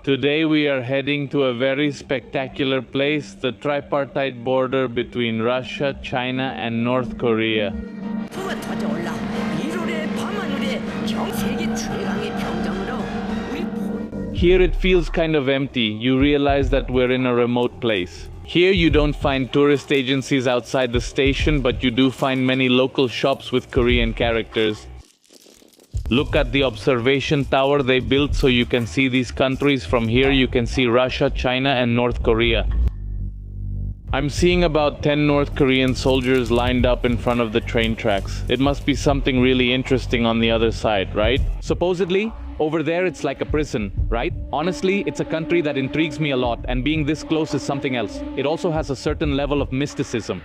Today we are heading to a very spectacular place, the tripartite border between Russia, China and North Korea. Here it feels kind of empty. You realize that we're in a remote place. Here you don't find tourist agencies outside the station, but you do find many local shops with Korean characters. Look at the observation tower they built so you can see these countries. From here you can see Russia, China and North Korea. I'm seeing about 10 North Korean soldiers lined up in front of the train tracks. It must be something really interesting on the other side, right? Supposedly, over there it's like a prison, right? Honestly, it's a country that intrigues me a lot, and being this close is something else. It also has a certain level of mysticism.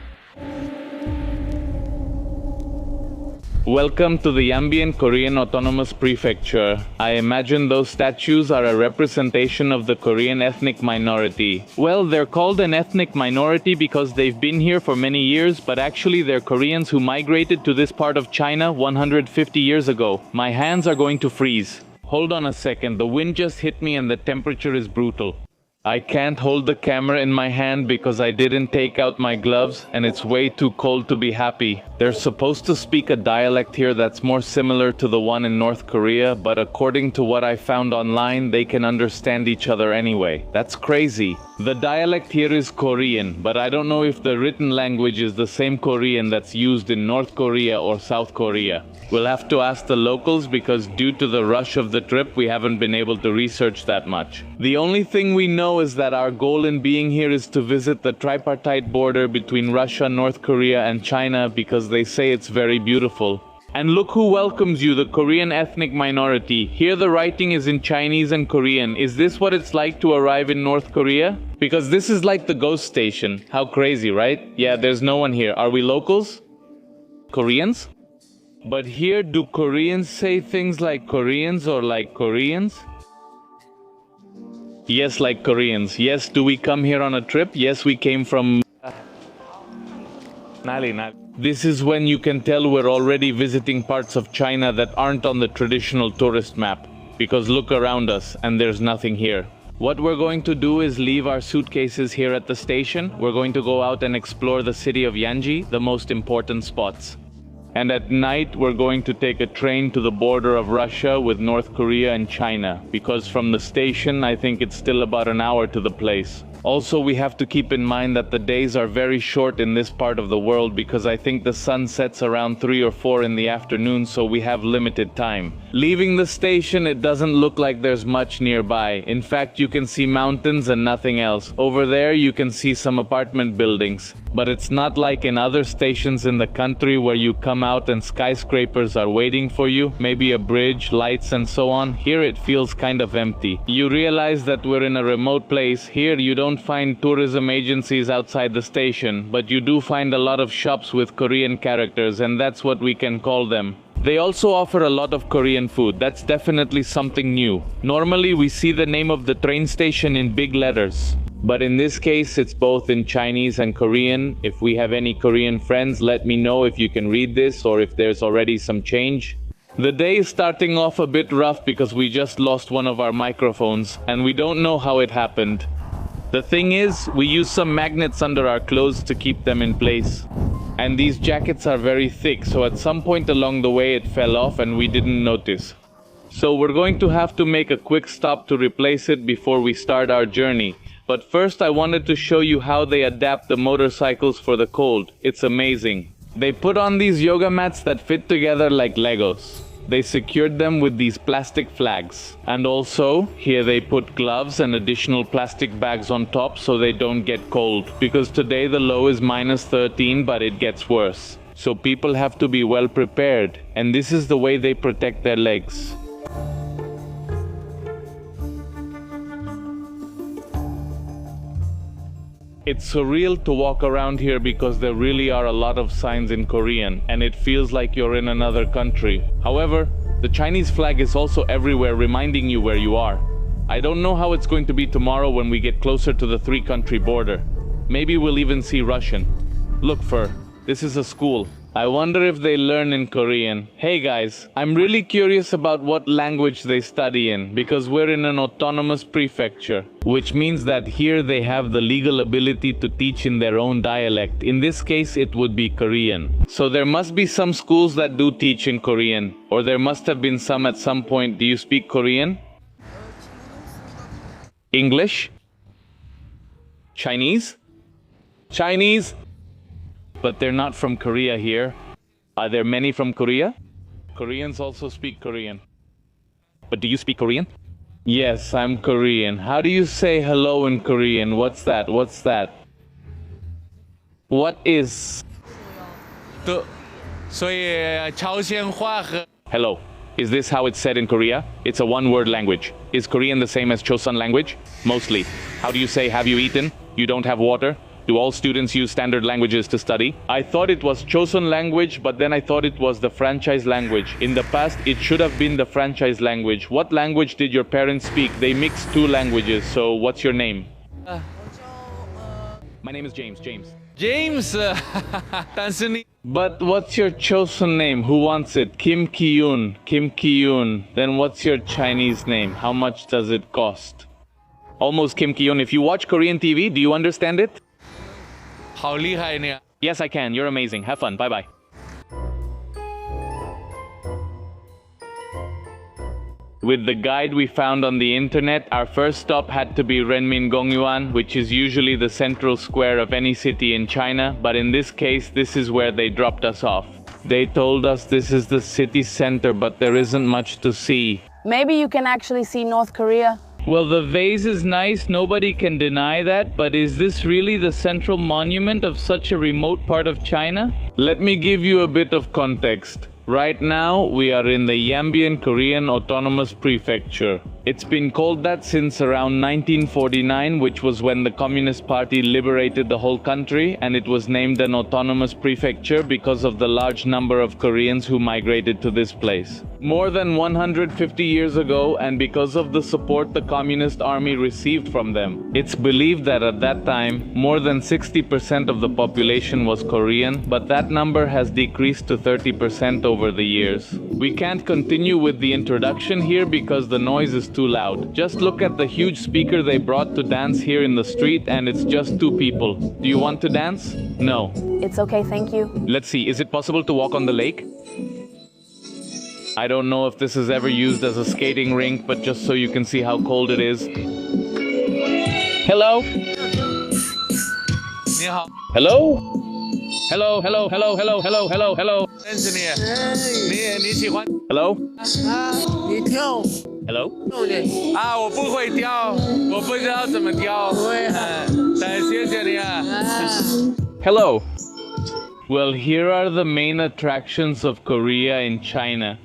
Welcome to the Yanbian Korean Autonomous Prefecture. I imagine those statues are a representation of the Korean ethnic minority. Well, they're called an ethnic minority because they've been here for many years, but actually they're Koreans who migrated to this part of China 150 years ago. My hands are going to freeze. Hold on a second, the wind just hit me and the temperature is brutal. I can't hold the camera in my hand because I didn't take out my gloves and it's way too cold to be happy. They're supposed to speak a dialect here that's more similar to the one in North Korea, but according to what I found online, they can understand each other anyway. That's crazy. The dialect here is Korean, but I don't know if the written language is the same Korean that's used in North Korea or South Korea. We'll have to ask the locals because due to the rush of the trip, we haven't been able to research that much. The only thing we know is that our goal in being here is to visit the tripartite border between Russia, North Korea and China because they say it's very beautiful. And look who welcomes you, the Korean ethnic minority. Here the writing is in Chinese and Korean. Is this what it's like to arrive in North Korea? Because this is like the ghost station. How crazy, right? Yeah, there's no one here. Are we locals? Koreans? But here, do Koreans say things like Koreans or like Koreans? Yes, like Koreans. Yes, do we come here on a trip? Yes, we came from... This is when you can tell we're already visiting parts of China that aren't on the traditional tourist map. Because look around us, and there's nothing here. What we're going to do is leave our suitcases here at the station. We're going to go out and explore the city of Yanji, the most important spots. And at night, we're going to take a train to the border of Russia with North Korea and China, because from the station, I think it's still about an hour to the place. Also, we have to keep in mind that the days are very short in this part of the world because I think the sun sets around 3 or 4 in the afternoon, so we have limited time. Leaving the station, it doesn't look like there's much nearby. In fact, you can see mountains and nothing else. Over there, you can see some apartment buildings. But it's not like in other stations in the country where you come out and skyscrapers are waiting for you, maybe a bridge, lights and so on. Here it feels kind of empty. You realize that we're in a remote place. Here you don't find tourism agencies outside the station, but you do find a lot of shops with Korean characters, and that's what we can call them. They also offer a lot of Korean food. That's definitely something new. Normally we see the name of the train station in big letters. But in this case, it's both in Chinese and Korean. If we have any Korean friends, let me know if you can read this or if there's already some change. The day is starting off a bit rough because we just lost one of our microphones and we don't know how it happened. The thing is, we use some magnets under our clothes to keep them in place. And these jackets are very thick, so at some point along the way it fell off and we didn't notice. So we're going to have to make a quick stop to replace it before we start our journey. But first I wanted to show you how they adapt the motorcycles for the cold. It's amazing. They put on these yoga mats that fit together like Legos. They secured them with these plastic flags. And also, here they put gloves and additional plastic bags on top so they don't get cold. Because today the low is -13, but it gets worse. So people have to be well prepared. And this is the way they protect their legs. It's surreal to walk around here because there really are a lot of signs in Korean, and it feels like you're in another country. However, the Chinese flag is also everywhere, reminding you where you are. I don't know how it's going to be tomorrow when we get closer to the 3-country border. Maybe we'll even see Russian. Look, Fur, this is a school. I wonder if they learn in Korean. Hey guys, I'm really curious about what language they study in, because we're in an autonomous prefecture, which means that here they have the legal ability to teach in their own dialect. In this case, it would be Korean. So there must be some schools that do teach in Korean, or there must have been some at some point. Do you speak Korean? English? Chinese? Chinese? But they're not from Korea here. Are there many from Korea? Koreans also speak Korean. But do you speak Korean? Yes, I'm Korean. How do you say hello in Korean? What's that? What's that? What is? Hello. Is this how it's said in Korea? It's a one-word language. Is Korean the same as Chosun language? Mostly. How do you say have you eaten? You don't have water? Do all students use standard languages to study? I thought it was Chosun language, but then I thought it was the franchise language. In the past, it should have been the franchise language. What language did your parents speak? They mixed two languages, so what's your name? My name is James. James! But what's your Chosun name? Who wants it? Kim Ki-yoon. Then what's your Chinese name? How much does it cost? Almost Kim Ki-yoon. If you watch Korean TV, do you understand it? Yes, I can. You're amazing. Have fun. Bye-bye. With the guide we found on the internet, our first stop had to be Renmin-gongyuan, which is usually the central square of any city in China, but in this case, this is where they dropped us off. They told us this is the city center, but there isn't much to see. Maybe you can actually see North Korea. Well, the vase is nice, nobody can deny that, but is this really the central monument of such a remote part of China? Let me give you a bit of context. Right now, we are in the Yanbian Korean Autonomous Prefecture. It's been called that since around 1949, which was when the Communist Party liberated the whole country, and it was named an autonomous prefecture because of the large number of Koreans who migrated to this place. More than 150 years ago, and because of the support the Communist Army received from them, it's believed that at that time, more than 60% of the population was Korean, but that number has decreased to 30% over the years. We can't continue with the introduction here because the noise is too loud. Just look at the huge speaker they brought to dance here in the street, and it's just two people. Do you want to dance? No. It's okay, thank you. Let's see, is it possible to walk on the lake? I don't know if this is ever used as a skating rink, but just so you can see how cold it is. Hello? Hello? Hello? Hello? Hello? Hello? Hello. Well, here are the main attractions of Korea in China.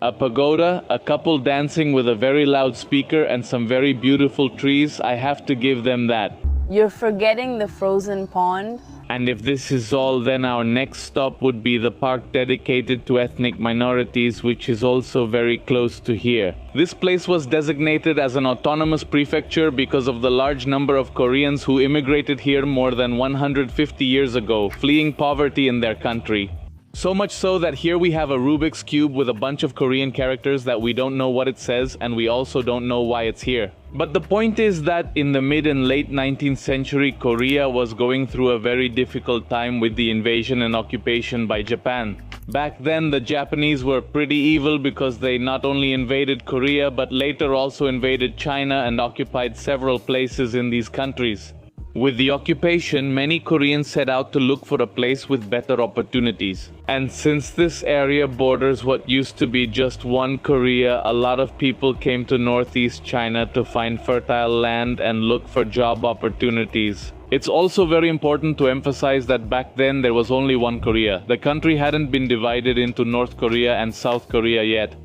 A pagoda, a couple dancing with a very loud speaker, and some very beautiful trees. I have to give them that. You're forgetting the frozen pond. And if this is all, then our next stop would be the park dedicated to ethnic minorities, which is also very close to here. This place was designated as an autonomous prefecture because of the large number of Koreans who immigrated here more than 150 years ago, fleeing poverty in their country. So much so that here we have a Rubik's Cube with a bunch of Korean characters that we don't know what it says, and we also don't know why it's here. But the point is that in the mid and late 19th century, Korea was going through a very difficult time with the invasion and occupation by Japan. Back then, the Japanese were pretty evil because they not only invaded Korea, but later also invaded China and occupied several places in these countries. With the occupation, many Koreans set out to look for a place with better opportunities. And since this area borders what used to be just one Korea, a lot of people came to northeast China to find fertile land and look for job opportunities. It's also very important to emphasize that back then there was only one Korea. The country hadn't been divided into North Korea and South Korea yet.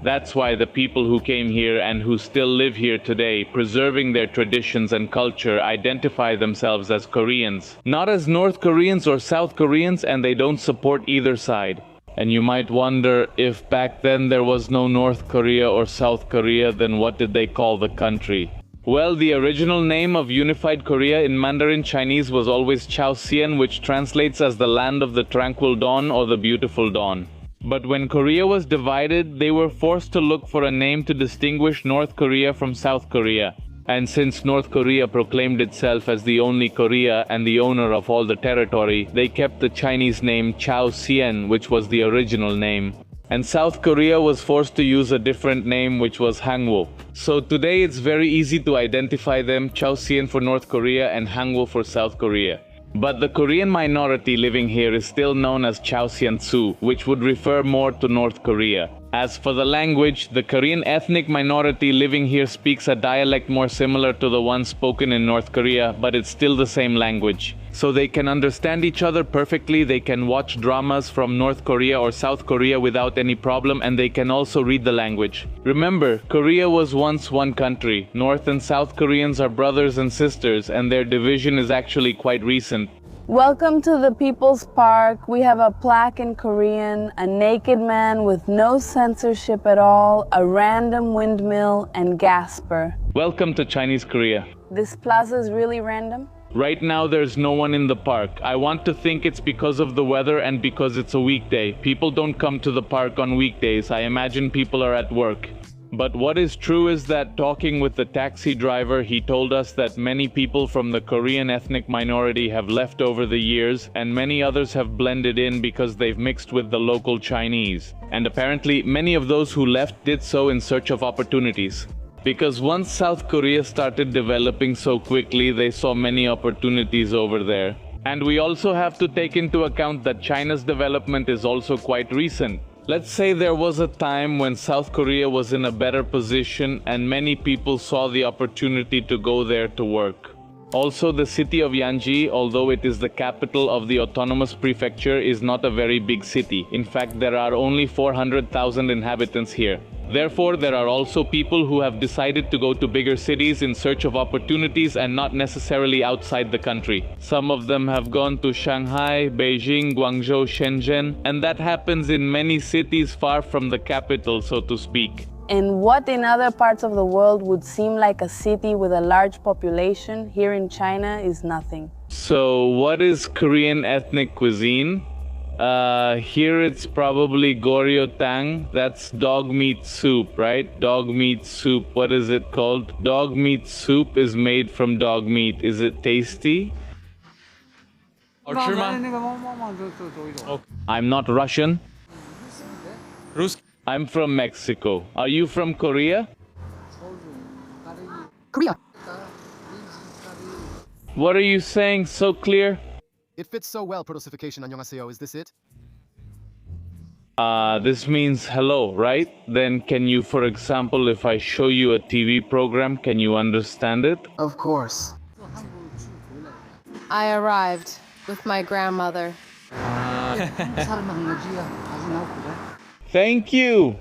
That's why the people who came here and who still live here today, preserving their traditions and culture, identify themselves as Koreans, not as North Koreans or South Koreans, and they don't support either side. And you might wonder, if back then there was no North Korea or South Korea, then what did they call the country? Well, the original name of unified Korea in Mandarin Chinese was always Chaosian, which translates as the land of the tranquil dawn or the beautiful dawn. But when Korea was divided, they were forced to look for a name to distinguish North Korea from South Korea. And since North Korea proclaimed itself as the only Korea and the owner of all the territory, they kept the Chinese name Chaosian, which was the original name. And South Korea was forced to use a different name, which was Hangwo. So today it's very easy to identify them, Chaosian for North Korea and Hangwo for South Korea. But the Korean minority living here is still known as Chaosian-su, which would refer more to North Korea. As for the language, the Korean ethnic minority living here speaks a dialect more similar to the one spoken in North Korea, but it's still the same language. So they can understand each other perfectly, they can watch dramas from North Korea or South Korea without any problem, and they can also read the language. Remember, Korea was once one country. North and South Koreans are brothers and sisters, and their division is actually quite recent. Welcome to the People's Park. We have a plaque in Korean, a naked man with no censorship at all, a random windmill, and Gasper. Welcome to Chinese Korea. This plaza is really random? Right now there's no one in the park. I want to think it's because of the weather and because it's a weekday. People don't come to the park on weekdays. I imagine people are at work. But what is true is that talking with the taxi driver, he told us that many people from the Korean ethnic minority have left over the years, and many others have blended in because they've mixed with the local Chinese. And apparently, many of those who left did so in search of opportunities. Because once South Korea started developing so quickly, they saw many opportunities over there. And we also have to take into account that China's development is also quite recent. Let's say there was a time when South Korea was in a better position and many people saw the opportunity to go there to work. Also, the city of Yanji, although it is the capital of the autonomous prefecture, is not a very big city. In fact, there are only 400,000 inhabitants here. Therefore, there are also people who have decided to go to bigger cities in search of opportunities and not necessarily outside the country. Some of them have gone to Shanghai, Beijing, Guangzhou, Shenzhen, and that happens in many cities far from the capital, so to speak. And what in other parts of the world would seem like a city with a large population, here in China is nothing. So, what is Korean ethnic cuisine? Here it's probably goryeo-tang. That's dog meat soup, right? Dog meat soup. What is it called? Dog meat soup is made from dog meat. Is it tasty? I'm not Russian. I'm from Mexico. Are you from Korea? Korea. What are you saying so clear? It fits so well, proto-cification. 안녕하세요. Is this it? This means hello, right? Then can you, for example, if I show you a TV program, can you understand it? Of course. I arrived with my grandmother. Thank you!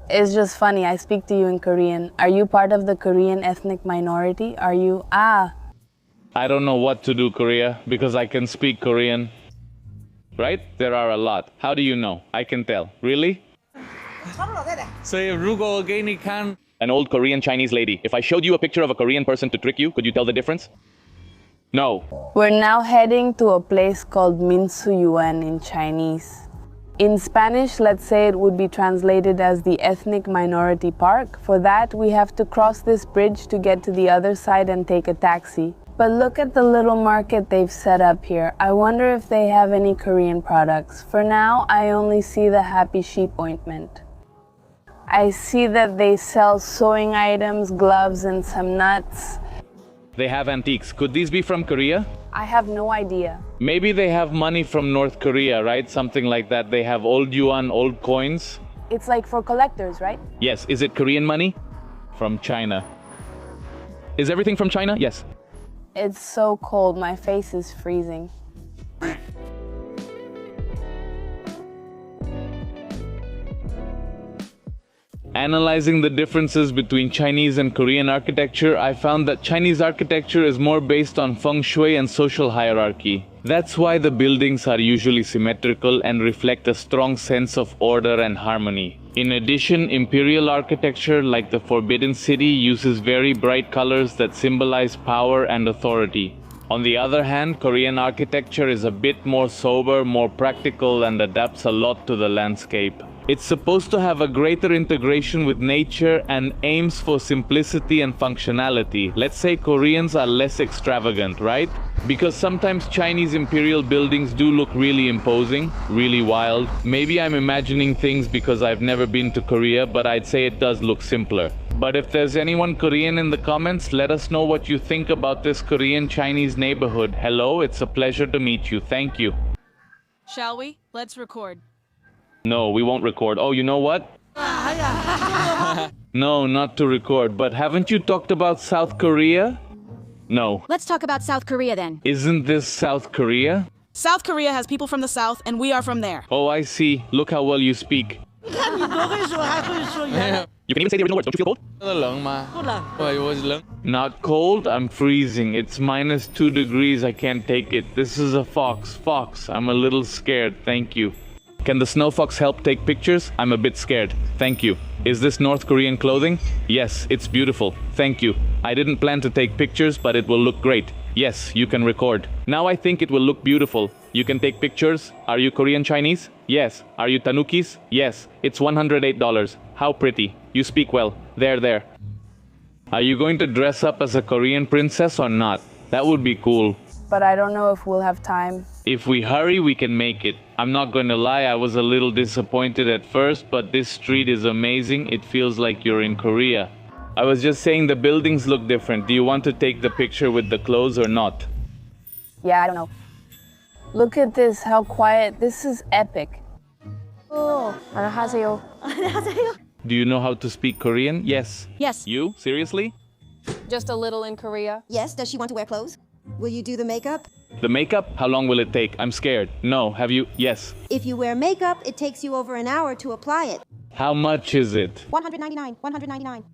It's just funny, I speak to you in Korean. Are you part of the Korean ethnic minority? Are you... I don't know what to do, Korea, because I can speak Korean. Right? There are a lot. How do you know? I can tell. Really? An old Korean Chinese lady. If I showed you a picture of a Korean person to trick you, could you tell the difference? No. We're now heading to a place called Minsuyuan in Chinese. In Spanish, let's say it would be translated as the Ethnic Minority Park. For that, we have to cross this bridge to get to the other side and take a taxi. But look at the little market they've set up here. I wonder if they have any Korean products. For now, I only see the Happy Sheep ointment. I see that they sell sewing items, gloves, and some nuts. They have antiques. Could these be from Korea? I have no idea. Maybe they have money from North Korea, right? Something like that. They have old yuan, old coins. It's like for collectors, right? Yes. Is it Korean money? From China. Is everything from China? Yes. It's so cold, my face is freezing. Analyzing the differences between Chinese and Korean architecture, I found that Chinese architecture is more based on feng shui and social hierarchy. That's why the buildings are usually symmetrical and reflect a strong sense of order and harmony. In addition, imperial architecture like the Forbidden City uses very bright colors that symbolize power and authority. On the other hand, Korean architecture is a bit more sober, more practical, and adapts a lot to the landscape. It's supposed to have a greater integration with nature and aims for simplicity and functionality. Let's say Koreans are less extravagant, right? Because sometimes Chinese imperial buildings do look really imposing, really wild. Maybe I'm imagining things because I've never been to Korea, but I'd say it does look simpler. But if there's anyone Korean in the comments, let us know what you think about this Korean-Chinese neighborhood. Hello, it's a pleasure to meet you. Thank you. Shall we? Let's record. No, we won't record. Oh, you know what? No, not to record. But haven't you talked about South Korea? No. Let's talk about South Korea then. Isn't this South Korea? South Korea has people from the south, and we are from there. Oh, I see. Look how well you speak. You can even say the original words. Don't you feel cold? Not cold, I'm freezing. It's -2 degrees. I can't take it. This is a fox. Fox, I'm a little scared. Thank you. Can the snow fox help take pictures? I'm a bit scared. Thank you. Is this North Korean clothing? Yes, it's beautiful. Thank you. I didn't plan to take pictures, but it will look great. Yes, you can record. Now I think it will look beautiful. You can take pictures. Are you Korean Chinese? Yes. Are you Tanukis? Yes. It's $108. How pretty. You speak well. There. Are you going to dress up as a Korean princess or not? That would be cool. But I don't know if we'll have time. If we hurry, we can make it. I'm not going to lie, I was a little disappointed at first, but this street is amazing. It feels like you're in Korea. I was just saying the buildings look different. Do you want to take the picture with the clothes or not? Yeah, I don't know. Look at this, how quiet. This is epic. Oh, 안녕하세요. Do you know how to speak Korean? Yes. Yes. You? Seriously? Just a little in Korea. Yes, does she want to wear clothes? Will you do the makeup? The makeup? How long will it take? I'm scared. No. Have you? Yes. If you wear makeup, it takes you over an hour to apply it. How much is it? $199. $199.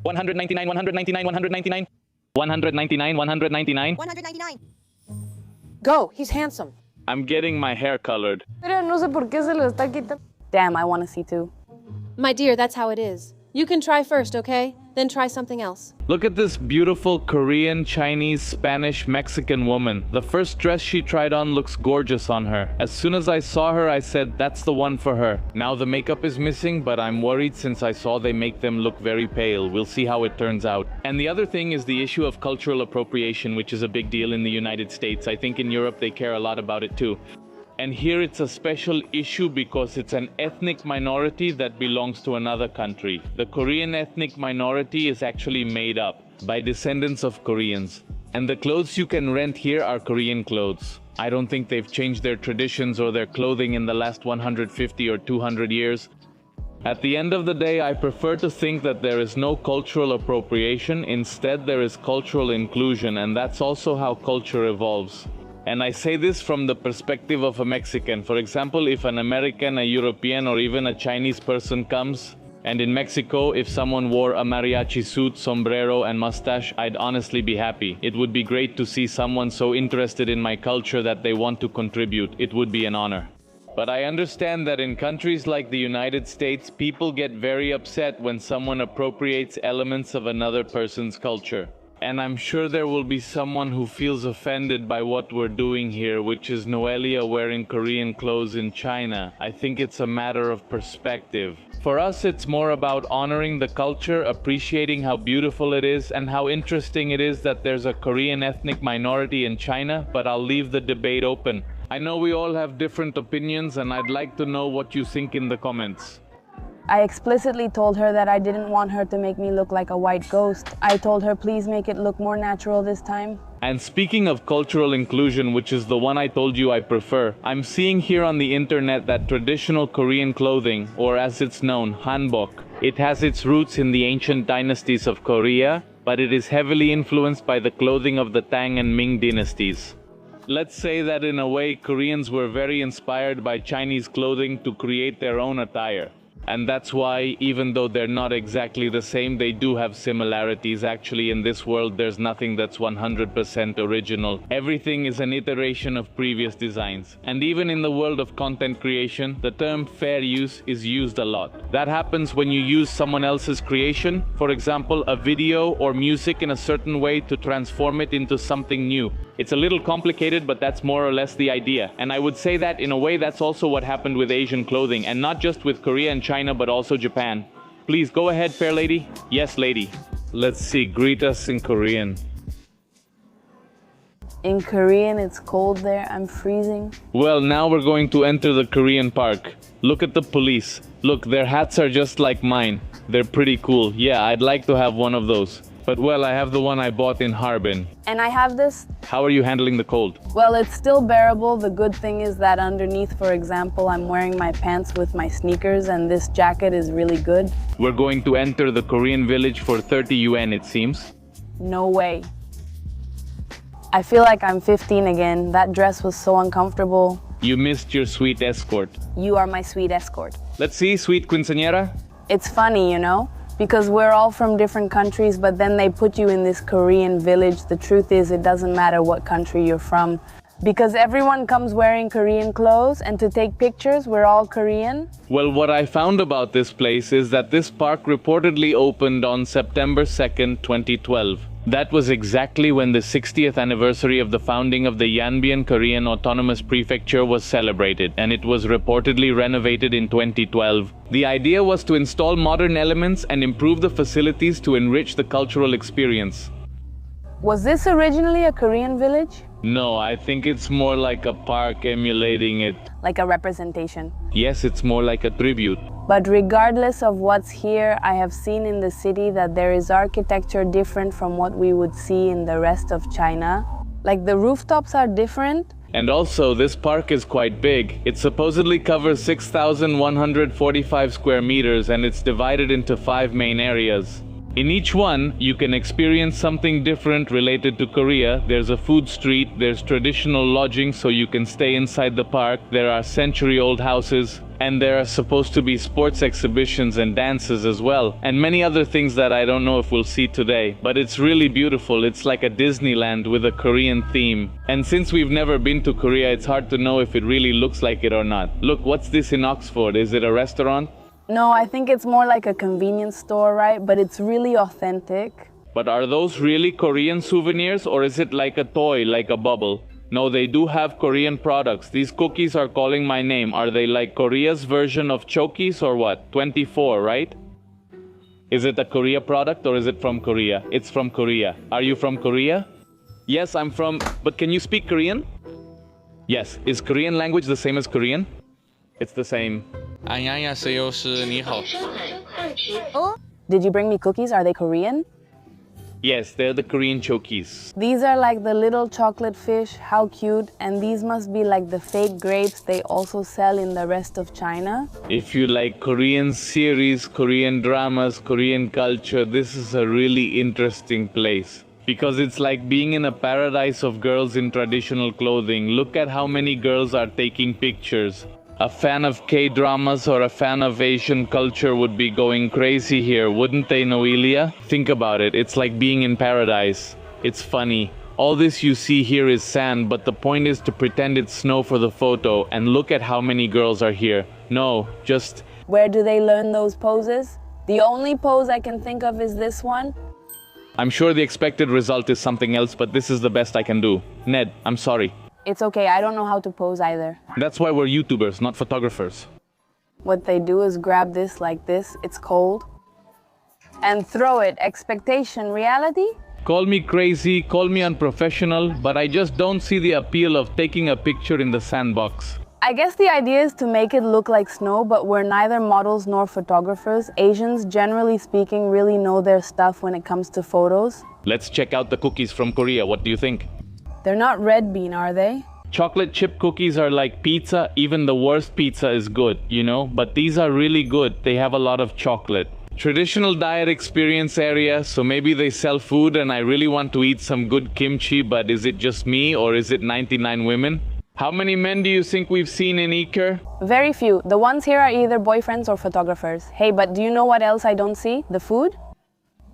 $199, $199, $199. $199, $199. $199. Go, he's handsome. I'm getting my hair colored. Pero no sé por qué se lo está quitando. Damn, I want to see too. My dear, that's how it is. You can try first, okay? Then try something else. Look at this beautiful Korean, Chinese, Spanish, Mexican woman. The first dress she tried on looks gorgeous on her. As soon as I saw her, I said, that's the one for her. Now the makeup is missing, but I'm worried since I saw they make them look very pale. We'll see how it turns out. And the other thing is the issue of cultural appropriation, which is a big deal in the United States. I think in Europe they care a lot about it too. And here it's a special issue because it's an ethnic minority that belongs to another country. The Korean ethnic minority is actually made up by descendants of Koreans. And the clothes you can rent here are Korean clothes. I don't think they've changed their traditions or their clothing in the last 150 or 200 years. At the end of the day, I prefer to think that there is no cultural appropriation. Instead, there is cultural inclusion, and that's also how culture evolves. And I say this from the perspective of a Mexican. For example, if an American, a European, or even a Chinese person comes, and in Mexico, if someone wore a mariachi suit, sombrero, and mustache, I'd honestly be happy. It would be great to see someone so interested in my culture that they want to contribute. It would be an honor. But I understand that in countries like the United States, people get very upset when someone appropriates elements of another person's culture. And I'm sure there will be someone who feels offended by what we're doing here, which is Noelia wearing Korean clothes in China. I think it's a matter of perspective. For us, it's more about honoring the culture, appreciating how beautiful it is, and how interesting it is that there's a Korean ethnic minority in China, but I'll leave the debate open. I know we all have different opinions, and I'd like to know what you think in the comments. I explicitly told her that I didn't want her to make me look like a white ghost. I told her, please make it look more natural this time. And speaking of cultural inclusion, which is the one I told you I prefer, I'm seeing here on the internet that traditional Korean clothing, or as it's known, hanbok, it has its roots in the ancient dynasties of Korea, but it is heavily influenced by the clothing of the Tang and Ming dynasties. Let's say that in a way, Koreans were very inspired by Chinese clothing to create their own attire. And that's why, even though they're not exactly the same, they do have similarities. Actually, in this world, there's nothing that's 100% original. Everything is an iteration of previous designs. And even in the world of content creation, the term fair use is used a lot. That happens when you use someone else's creation, for example, a video or music, in a certain way to transform it into something new. It's a little complicated, but that's more or less the idea. And I would say that in a way that's also what happened with Asian clothing, and not just with Korea and China, but also Japan. Please go ahead, fair lady. Yes, lady. Let's see, greet us in Korean. In Korean, it's cold there. I'm freezing. Well, now we're going to enter the Korean park. Look at the police. Look, their hats are just like mine. They're pretty cool. Yeah, I'd like to have one of those. But well, I have the one I bought in Harbin. And I have this. How are you handling the cold? Well, it's still bearable. The good thing is that underneath, for example, I'm wearing my pants with my sneakers, and this jacket is really good. We're going to enter the Korean village for 30 yuan, it seems. No way. I feel like I'm 15 again. That dress was so uncomfortable. You missed your sweet escort. You are my sweet escort. Let's see, sweet quinceañera. It's funny, you know? Because we're all from different countries, but then they put you in this Korean village. The truth is, it doesn't matter what country you're from. Because everyone comes wearing Korean clothes, and to take pictures, we're all Korean. Well, what I found about this place is that this park reportedly opened on September 2nd, 2012. That was exactly when the 60th anniversary of the founding of the Yanbian Korean Autonomous Prefecture was celebrated, and it was reportedly renovated in 2012. The idea was to install modern elements and improve the facilities to enrich the cultural experience. Was this originally a Korean village? No, I think it's more like a park emulating it. Like a representation. Yes, it's more like a tribute. But regardless of what's here, I have seen in the city that there is architecture different from what we would see in the rest of China. Like the rooftops are different. And also, this park is quite big. It supposedly covers 6,145 square meters, and it's divided into 5 main areas. In each one, you can experience something different related to Korea. There's a food street, there's traditional lodging so you can stay inside the park, there are century-old houses, and there are supposed to be sports exhibitions and dances as well, and many other things that I don't know if we'll see today. But it's really beautiful. It's like a Disneyland with a Korean theme. And since we've never been to Korea, it's hard to know if it really looks like it or not. Look, what's this in Oxford? Is it a restaurant? No, I think it's more like a convenience store, right? But it's really authentic. But are those really Korean souvenirs, or is it like a toy, like a bubble? No, they do have Korean products. These cookies are calling my name. Are they like Korea's version of Chokis or what? 24, right? Is it a Korea product or is it from Korea? It's from Korea. Are you from Korea? Yes, I'm from... But can you speak Korean? Yes. Is Korean language the same as Korean? It's the same. Oh, did you bring me cookies? Are they Korean? Yes, they're the Korean Chokis. These are like the little chocolate fish. How cute. And these must be like the fake grapes they also sell in the rest of China. If you like Korean series, Korean dramas, Korean culture, this is a really interesting place. Because it's like being in a paradise of girls in traditional clothing. Look at how many girls are taking pictures. A fan of K-dramas or a fan of Asian culture would be going crazy here, wouldn't they, Noelia? Think about it, it's like being in paradise. It's funny. All this you see here is sand, but the point is to pretend it's snow for the photo, and look at how many girls are here. No, just... Where do they learn those poses? The only pose I can think of is this one. I'm sure the expected result is something else, but this is the best I can do. Ned, I'm sorry. It's okay, I don't know how to pose either. That's why we're YouTubers, not photographers. What they do is grab this like this, it's cold, and throw it. Expectation, reality? Call me crazy, call me unprofessional, but I just don't see the appeal of taking a picture in the sandbox. I guess the idea is to make it look like snow, but we're neither models nor photographers. Asians, generally speaking, really know their stuff when it comes to photos. Let's check out the cookies from Korea, what do you think? They're not red bean, are they? Chocolate chip cookies are like pizza. Even the worst pizza is good, you know? But these are really good. They have a lot of chocolate. Traditional diet experience area, so maybe they sell food and I really want to eat some good kimchi, but is it just me or is it 99 women? How many men do you think we've seen in Iker? Very few. The ones here are either boyfriends or photographers. Hey, but do you know what else I don't see? The food?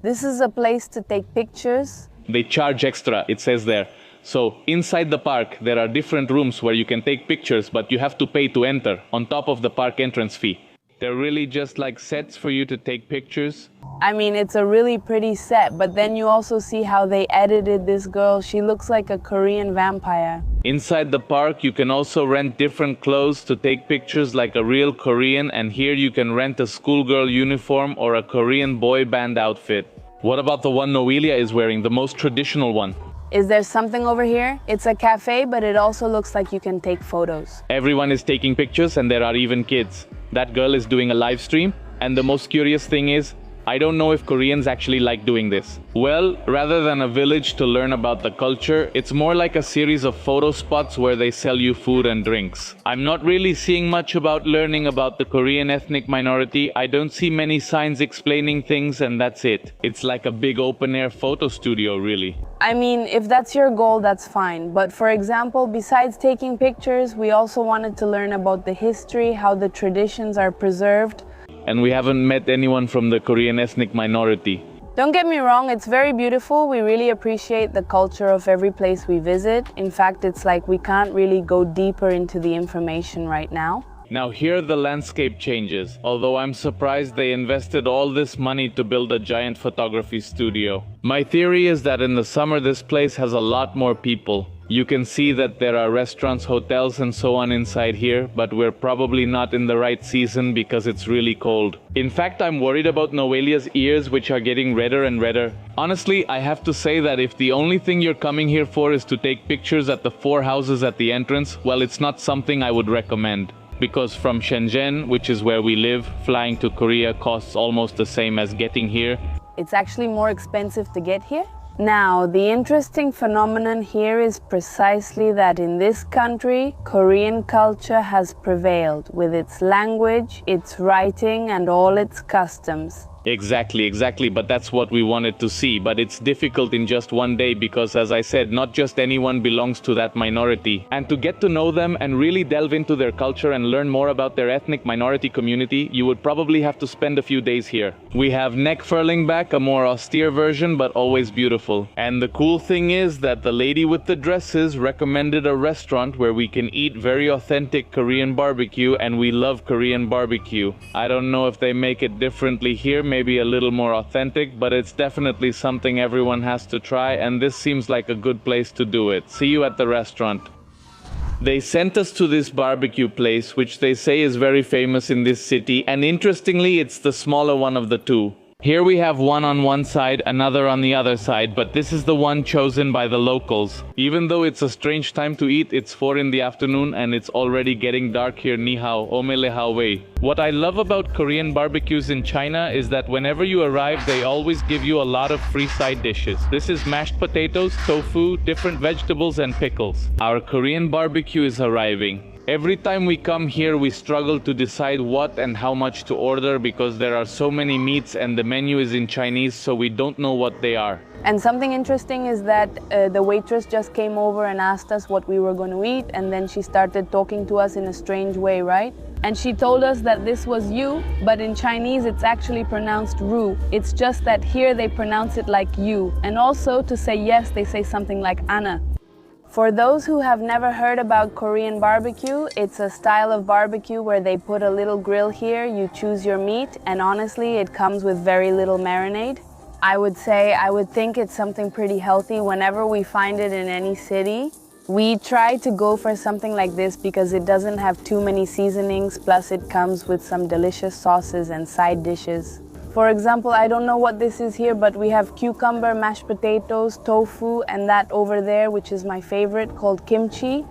This is a place to take pictures. They charge extra, it says there. So inside the park, there are different rooms where you can take pictures, but you have to pay to enter, on top of the park entrance fee. They're really just like sets for you to take pictures. I mean, it's a really pretty set, but then you also see how they edited this girl. She looks like a Korean vampire. Inside the park, you can also rent different clothes to take pictures like a real Korean, and here you can rent a schoolgirl uniform or a Korean boy band outfit. What about the one Noelia is wearing, the most traditional one? Is there something over here? It's a cafe, but it also looks like you can take photos. Everyone is taking pictures and there are even kids. That girl is doing a live stream, and the most curious thing is, I don't know if Koreans actually like doing this. Well, rather than a village to learn about the culture, it's more like a series of photo spots where they sell you food and drinks. I'm not really seeing much about learning about the Korean ethnic minority. I don't see many signs explaining things, and that's it. It's like a big open-air photo studio, really. I mean, if that's your goal, that's fine. But for example, besides taking pictures, we also wanted to learn about the history, how the traditions are preserved. And we haven't met anyone from the Korean ethnic minority. Don't get me wrong, it's very beautiful. We really appreciate the culture of every place we visit. In fact, it's like we can't really go deeper into the information right now. Now here the landscape changes, although I'm surprised they invested all this money to build a giant photography studio. My theory is that in the summer this place has a lot more people. You can see that there are restaurants, hotels and so on inside here, but we're probably not in the right season because it's really cold. In fact, I'm worried about Noelia's ears, which are getting redder and redder. Honestly, I have to say that if the only thing you're coming here for is to take pictures at the 4 houses at the entrance, well, it's not something I would recommend. Because from Shenzhen, which is where we live, flying to Korea costs almost the same as getting here. It's actually more expensive to get here. Now, the interesting phenomenon here is precisely that in this country, Korean culture has prevailed with its language, its writing, and all its customs. Exactly, but that's what we wanted to see. But it's difficult in just one day because, as I said, not just anyone belongs to that minority. And to get to know them and really delve into their culture and learn more about their ethnic minority community, you would probably have to spend a few days here. We have neck furling back, a more austere version, but always beautiful. And the cool thing is that the lady with the dresses recommended a restaurant where we can eat very authentic Korean barbecue, and we love Korean barbecue. I don't know if they make it differently here, maybe a little more authentic, but it's definitely something everyone has to try, and this seems like a good place to do it. See you at the restaurant. They sent us to this barbecue place, which they say is very famous in this city, and interestingly, it's the smaller one of the two. Here we have one on one side, another on the other side, but this is the one chosen by the locals. Even though it's a strange time to eat, it's 4 in the afternoon and it's already getting dark here. Ni hao, omele hao wei. What I love about Korean barbecues in China is that whenever you arrive, they always give you a lot of free side dishes. This is mashed potatoes, tofu, different vegetables and pickles. Our Korean barbecue is arriving. Every time we come here, we struggle to decide what and how much to order because there are so many meats and the menu is in Chinese, so we don't know what they are. And something interesting is that the waitress just came over and asked us what we were going to eat, and then she started talking to us in a strange way, right? And she told us that this was you, but in Chinese it's actually pronounced ru. It's just that here they pronounce it like you. And also to say yes, they say something like Anna. For those who have never heard about Korean barbecue, it's a style of barbecue where they put a little grill here, you choose your meat, and honestly, it comes with very little marinade. I would think it's something pretty healthy whenever we find it in any city. We try to go for something like this because it doesn't have too many seasonings, plus it comes with some delicious sauces and side dishes. For example, I don't know what this is here, but we have cucumber, mashed potatoes, tofu, and that over there, which is my favorite, called kimchi.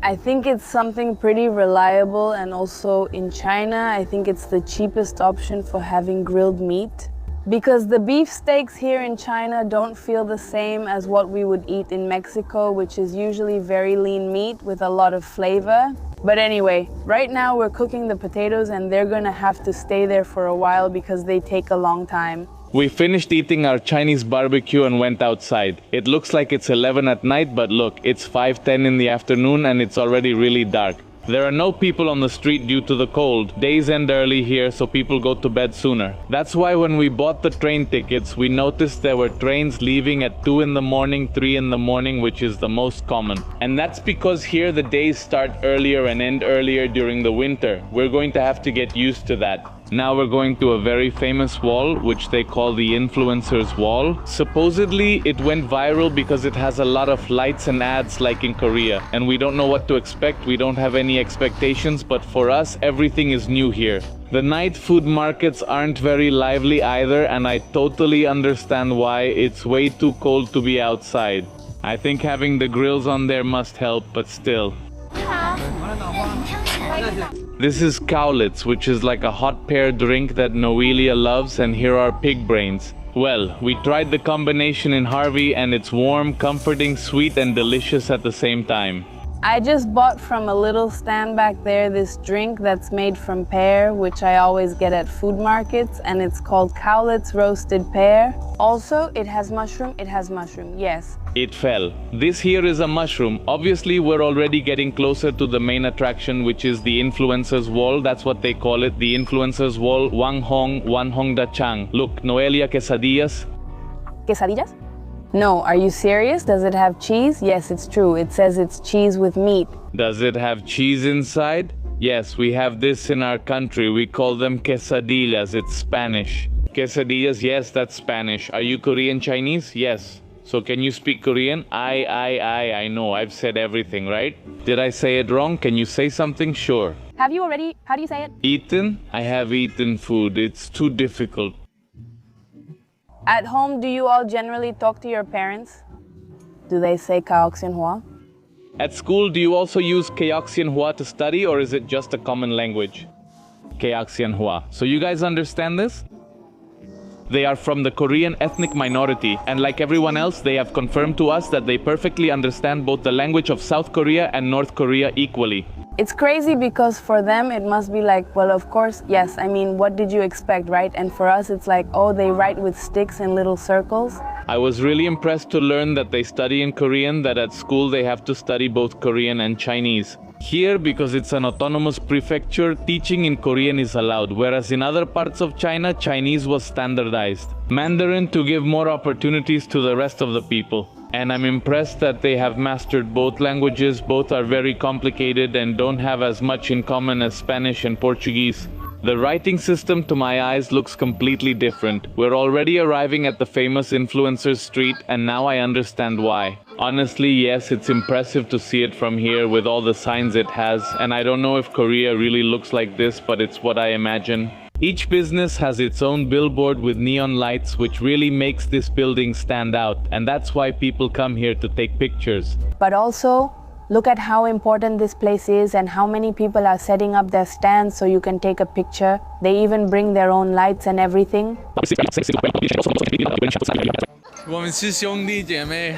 I think it's something pretty reliable, and also in China, I think it's the cheapest option for having grilled meat. Because the beef steaks here in China don't feel the same as what we would eat in Mexico, which is usually very lean meat with a lot of flavor. But anyway, right now we're cooking the potatoes and they're gonna have to stay there for a while because they take a long time. We finished eating our Chinese barbecue and went outside. It looks like it's 11 at night, but look, it's 5:10 in the afternoon and it's already really dark. There are no people on the street due to the cold. Days end early here, so people go to bed sooner. That's why when we bought the train tickets, we noticed there were trains leaving at 2 in the morning, 3 in the morning, which is the most common. And that's because here the days start earlier and end earlier during the winter. We're going to have to get used to that. Now we're going to a very famous wall, which they call the Influencers Wall. Supposedly, it went viral because it has a lot of lights and ads like in Korea. And we don't know what to expect, we don't have any expectations, but for us, everything is new here. The night food markets aren't very lively either, and I totally understand why. It's way too cold to be outside. I think having the grills on there must help, but still. This is cowlitz, which is like a hot pear drink that Noelia loves, and here are pig brains. Well, we tried the combination in Harvey and it's warm, comforting, sweet and delicious at the same time. I just bought from a little stand back there this drink that's made from pear, which I always get at food markets, and it's called Cowlitz Roasted Pear. Also, it has mushroom, yes. It fell. This here is a mushroom. Obviously, we're already getting closer to the main attraction, which is the Influencers Wall. That's what they call it, the Influencers Wall, Wang Hong Da Chang. Look, Noelia, quesadillas. Quesadillas? No, are you serious? Does it have cheese? Yes, it's true. It says it's cheese with meat. Does it have cheese inside? Yes, we have this in our country. We call them quesadillas. It's Spanish. Quesadillas, yes, that's Spanish. Are you Korean Chinese? Yes. So can you speak Korean? I know. I've said everything, right? Did I say it wrong? Can you say something? Sure. Have you already? How do you say it? Eaten? I have eaten food. It's too difficult. At home, do you all generally talk to your parents? Do they say Kaoxianhua? At school, do you also use Kaoxianhua to study, or is it just a common language? Kaoxianhua. So you guys understand this? They are from the Korean ethnic minority, and like everyone else, they have confirmed to us that they perfectly understand both the language of South Korea and North Korea equally. It's crazy because for them it must be like, well, of course, yes, I mean, what did you expect, right? And for us it's like, oh, they write with sticks in little circles. I was really impressed to learn that they study in Korean, that at school they have to study both Korean and Chinese. Here, because it's an autonomous prefecture, teaching in Korean is allowed, whereas in other parts of China, Chinese was standardized. Mandarin to give more opportunities to the rest of the people. And I'm impressed that they have mastered both languages. Both are very complicated and don't have as much in common as Spanish and Portuguese. The writing system to my eyes looks completely different. We're already arriving at the famous Influencers Street, and now I understand why. Honestly, yes, it's impressive to see it from here with all the signs it has, and I don't know if Korea really looks like this, but it's what I imagine. Each business has its own billboard with neon lights, which really makes this building stand out, and that's why people come here to take pictures. But also, look at how important this place is and how many people are setting up their stands so you can take a picture. They even bring their own lights and everything. 我们是兄弟姐妹，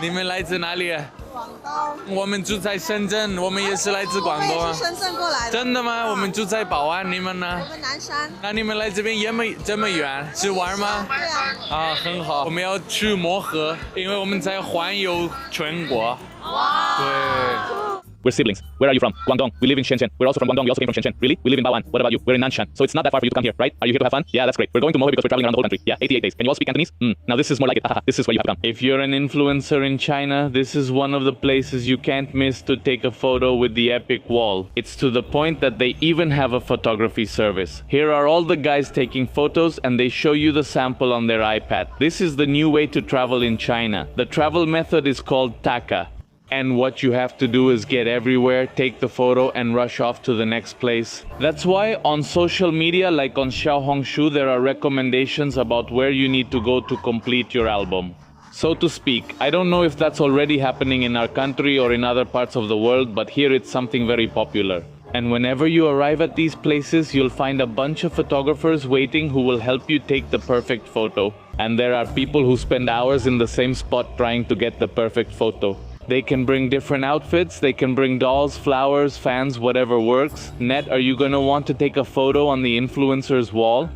你们来自哪里？广东。我们住在深圳，我们也是来自广东啊。我也是深圳过来的。真的吗？我们住在宝安，你们呢？我们南山。那你们来这边这么远，是玩吗？对啊。啊，很好。我们要去磨合，因为我们在环游全国。哇。对。 We're siblings. Where are you from? Guangdong. We live in Shenzhen. We're also from Guangdong. We also came from Shenzhen. Really? We live in Bao'an. What about you? We're in Nanshan. So it's not that far for you to come here, right? Are you here to have fun? Yeah, that's great. We're going to Mohe because we're traveling around the whole country. Yeah, 88 days. Can you all speak Cantonese? Now this is more like it. This is where you have to come. If you're an influencer in China, this is one of the places you can't miss to take a photo with the epic wall. It's to the point that they even have a photography service. Here are all the guys taking photos and they show you the sample on their iPad. This is the new way to travel in China. The travel method is called Taka. And what you have to do is get everywhere, take the photo, and rush off to the next place. That's why on social media, like on Xiaohongshu, there are recommendations about where you need to go to complete your album. So to speak, I don't know if that's already happening in our country or in other parts of the world, but here it's something very popular. And whenever you arrive at these places, you'll find a bunch of photographers waiting who will help you take the perfect photo. And there are people who spend hours in the same spot trying to get the perfect photo. They can bring different outfits, they can bring dolls, flowers, fans, whatever works. Net, are you gonna want to take a photo on the influencer's wall?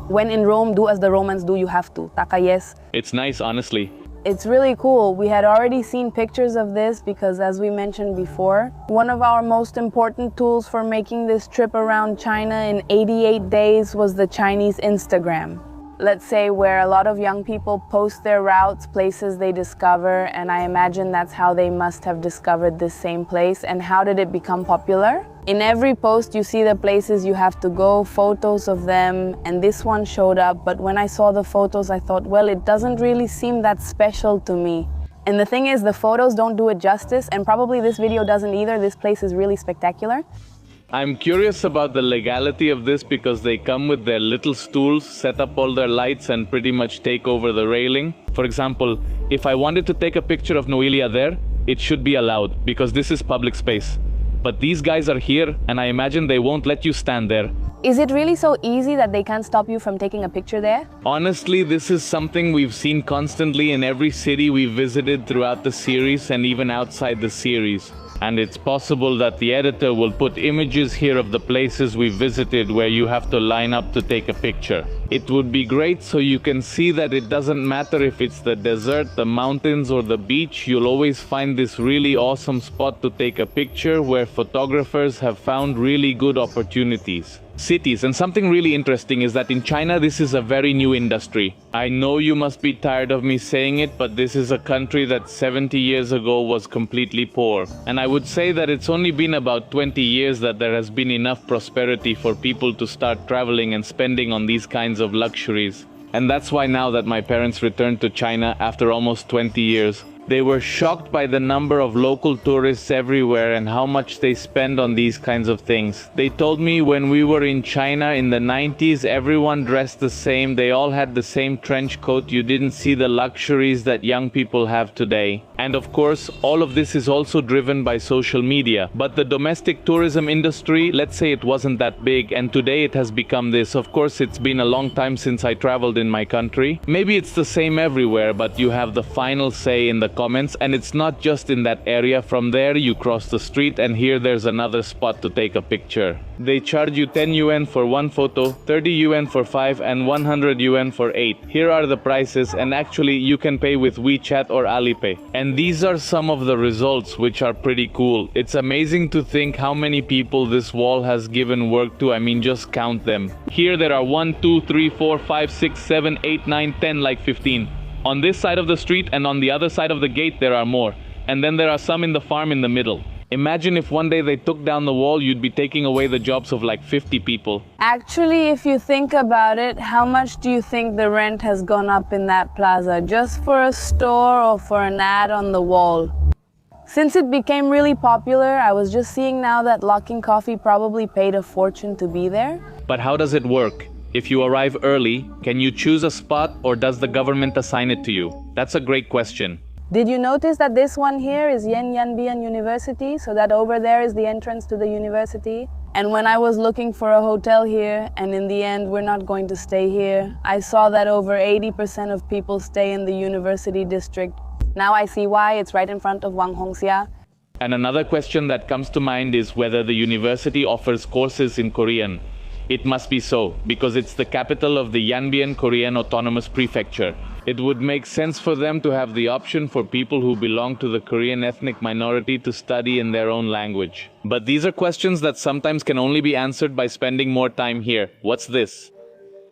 When in Rome, do as the Romans do, you have to. Taka yes. It's nice, honestly. It's really cool. We had already seen pictures of this because, as we mentioned before, one of our most important tools for making this trip around China in 88 days was the Chinese Instagram. Let's say where a lot of young people post their routes, places they discover, and I imagine that's how they must have discovered this same place. And how did it become popular? In every post you see the places you have to go, photos of them, and this one showed up, but when I saw the photos I thought, well, it doesn't really seem that special to me. And the thing is, the photos don't do it justice, and probably this video doesn't either. This place is really spectacular. I'm curious about the legality of this because they come with their little stools, set up all their lights and pretty much take over the railing. For example, if I wanted to take a picture of Noelia there, it should be allowed because this is public space. But these guys are here and I imagine they won't let you stand there. Is it really so easy that they can't stop you from taking a picture there? Honestly, this is something we've seen constantly in every city we've visited throughout the series and even outside the series. And it's possible that the editor will put images here of the places we visited where you have to line up to take a picture. It would be great so you can see that it doesn't matter if it's the desert, the mountains or the beach, you'll always find this really awesome spot to take a picture where photographers have found really good opportunities. Cities, and something really interesting is that in China this is a very new industry. I know you must be tired of me saying it, but this is a country that 70 years ago was completely poor. And I would say that it's only been about 20 years that there has been enough prosperity for people to start traveling and spending on these kinds of luxuries. And that's why now that my parents returned to China after almost 20 years, they were shocked by the number of local tourists everywhere and how much they spend on these kinds of things. They told me when we were in China in the 90s, everyone dressed the same, they all had the same trench coat, you didn't see the luxuries that young people have today. And of course, all of this is also driven by social media. But the domestic tourism industry, let's say it wasn't that big, and today it has become this. Of course, it's been a long time since I traveled in my country. Maybe it's the same everywhere, but you have the final say in the comments, and it's not just in that area. From there you cross the street and here there's another spot to take a picture. They charge you 10 yuan for one photo, 30 yuan for 5 and 100 yuan for 8. Here are the prices, and actually you can pay with WeChat or Alipay. And these are some of the results, which are pretty cool. It's amazing to think how many people this wall has given work to. I mean, just count them. Here there are 1, 2, 3, 4, 5, 6, 7, 8, 9, 10, like 15. On this side of the street and on the other side of the gate there are more. And then there are some in the farm in the middle. Imagine if one day they took down the wall, you'd be taking away the jobs of like 50 people. Actually, if you think about it, how much do you think the rent has gone up in that plaza just for a store or for an ad on the wall? Since it became really popular, I was just seeing now that Luckin Coffee probably paid a fortune to be there. But how does it work? If you arrive early, can you choose a spot or does the government assign it to you? That's a great question. Did you notice that this one here is Yanbian University? So that over there is the entrance to the university. And when I was looking for a hotel here, and in the end we're not going to stay here, I saw that over 80% of people stay in the university district. Now I see why. It's right in front of Wang Hongxia. And another question that comes to mind is whether the university offers courses in Korean. It must be so, because it's the capital of the Yanbian Korean Autonomous Prefecture. It would make sense for them to have the option for people who belong to the Korean ethnic minority to study in their own language. But these are questions that sometimes can only be answered by spending more time here. What's this?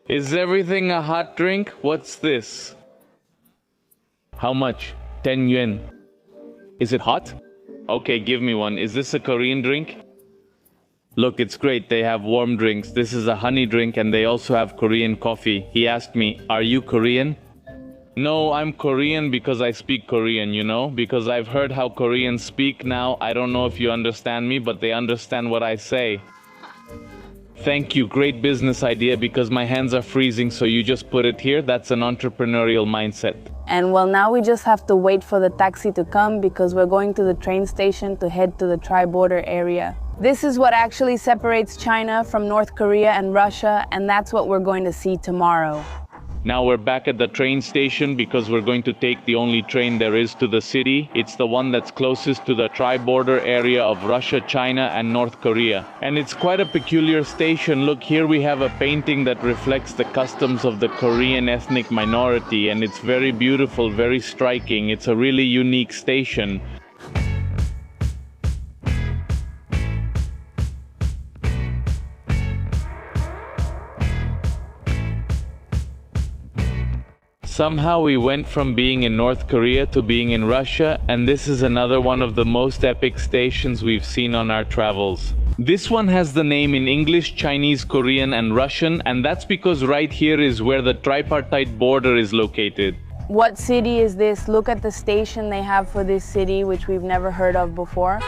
Is everything a hot drink? What's this? How much? 10 yuan. Is it hot? Okay, give me one. Is this a Korean drink? Look, it's great. They have warm drinks. This is a honey drink and they also have Korean coffee. He asked me, "Are you Korean?" No, I'm Korean because I speak Korean, you know? Because I've heard how Koreans speak now. I don't know if you understand me, but they understand what I say. Thank you. Great business idea because my hands are freezing, so you just put it here. That's an entrepreneurial mindset. And well, now we just have to wait for the taxi to come because we're going to the train station to head to the tri-border area. This is what actually separates China from North Korea and Russia, and that's what we're going to see tomorrow. Now we're back at the train station because we're going to take the only train there is to the city. It's the one that's closest to the tri-border area of Russia, China, and North Korea. And it's quite a peculiar station. Look, here we have a painting that reflects the customs of the Korean ethnic minority, and it's very beautiful, very striking. It's a really unique station. Somehow we went from being in North Korea to being in Russia, and this is another one of the most epic stations we've seen on our travels. This one has the name in English, Chinese, Korean, and Russian, and that's because right here is where the tripartite border is located. What city is this? Look at the station they have for this city, which we've never heard of before.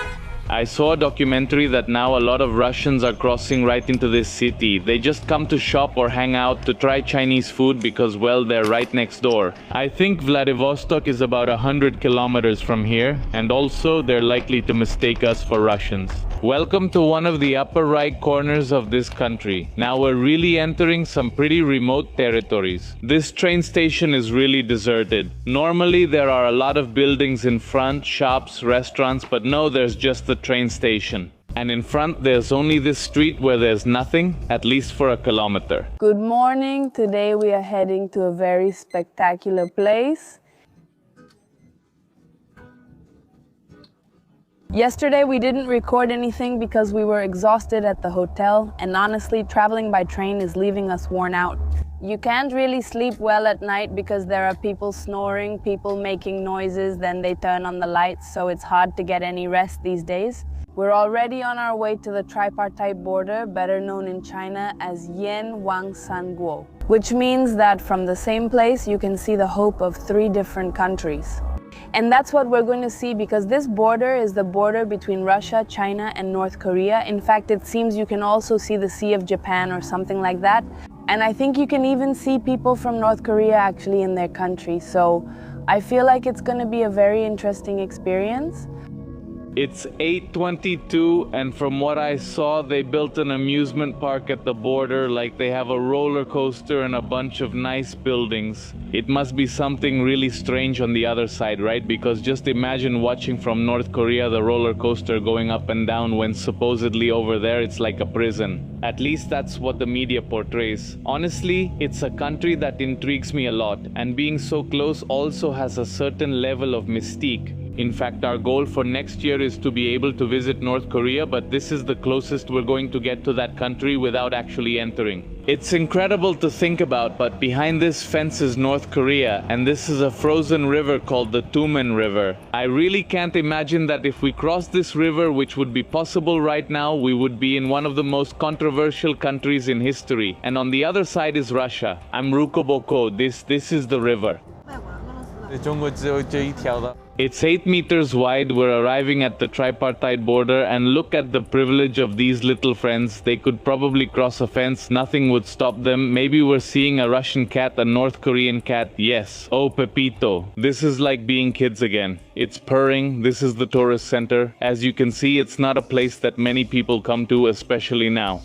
I saw a documentary that now a lot of Russians are crossing right into this city. They just come to shop or hang out to try Chinese food because, well, they're right next door. I think Vladivostok is about 100 kilometers from here, and also they're likely to mistake us for Russians. Welcome to one of the upper right corners of this country. Now we're really entering some pretty remote territories. This train station is really deserted. Normally there are a lot of buildings in front, shops, restaurants, but no, there's just the train station. And in front there's only this street where there's nothing, at least for a kilometer. Good morning. Today we are heading to a very spectacular place. Yesterday we didn't record anything because we were exhausted at the hotel, and honestly, traveling by train is leaving us worn out. You can't really sleep well at night because there are people snoring, people making noises, then they turn on the lights, so it's hard to get any rest these days. We're already on our way to the tripartite border, better known in China as Yanbian, which means that from the same place you can see the hope of 3 different countries. And that's what we're going to see, because this border is the border between Russia, China, and North Korea. In fact, it seems you can also see the Sea of Japan or something like that. And I think you can even see people from North Korea actually in their country. So I feel like it's going to be a very interesting experience. It's 8:22, and from what I saw, they built an amusement park at the border, like they have a roller coaster and a bunch of nice buildings. It must be something really strange on the other side, right? Because just imagine watching from North Korea the roller coaster going up and down when supposedly over there it's like a prison. At least that's what the media portrays. Honestly, it's a country that intrigues me a lot, and being so close also has a certain level of mystique. In fact, our goal for next year is to be able to visit North Korea, but this is the closest we're going to get to that country without actually entering. It's incredible to think about, but behind this fence is North Korea, and this is a frozen river called the Tumen River. I really can't imagine that if we cross this river, which would be possible right now, we would be in one of the most controversial countries in history. And on the other side is Russia. I'm Rukoboko. This is the river. It's 8 meters wide. We're arriving at the tripartite border, and look at the privilege of these little friends. They could probably cross a fence, nothing would stop them. Maybe we're seeing a Russian cat, a North Korean cat. Yes. Oh, Pepito. This is like being kids again. It's purring. This is the tourist center. As you can see, it's not a place that many people come to, especially now.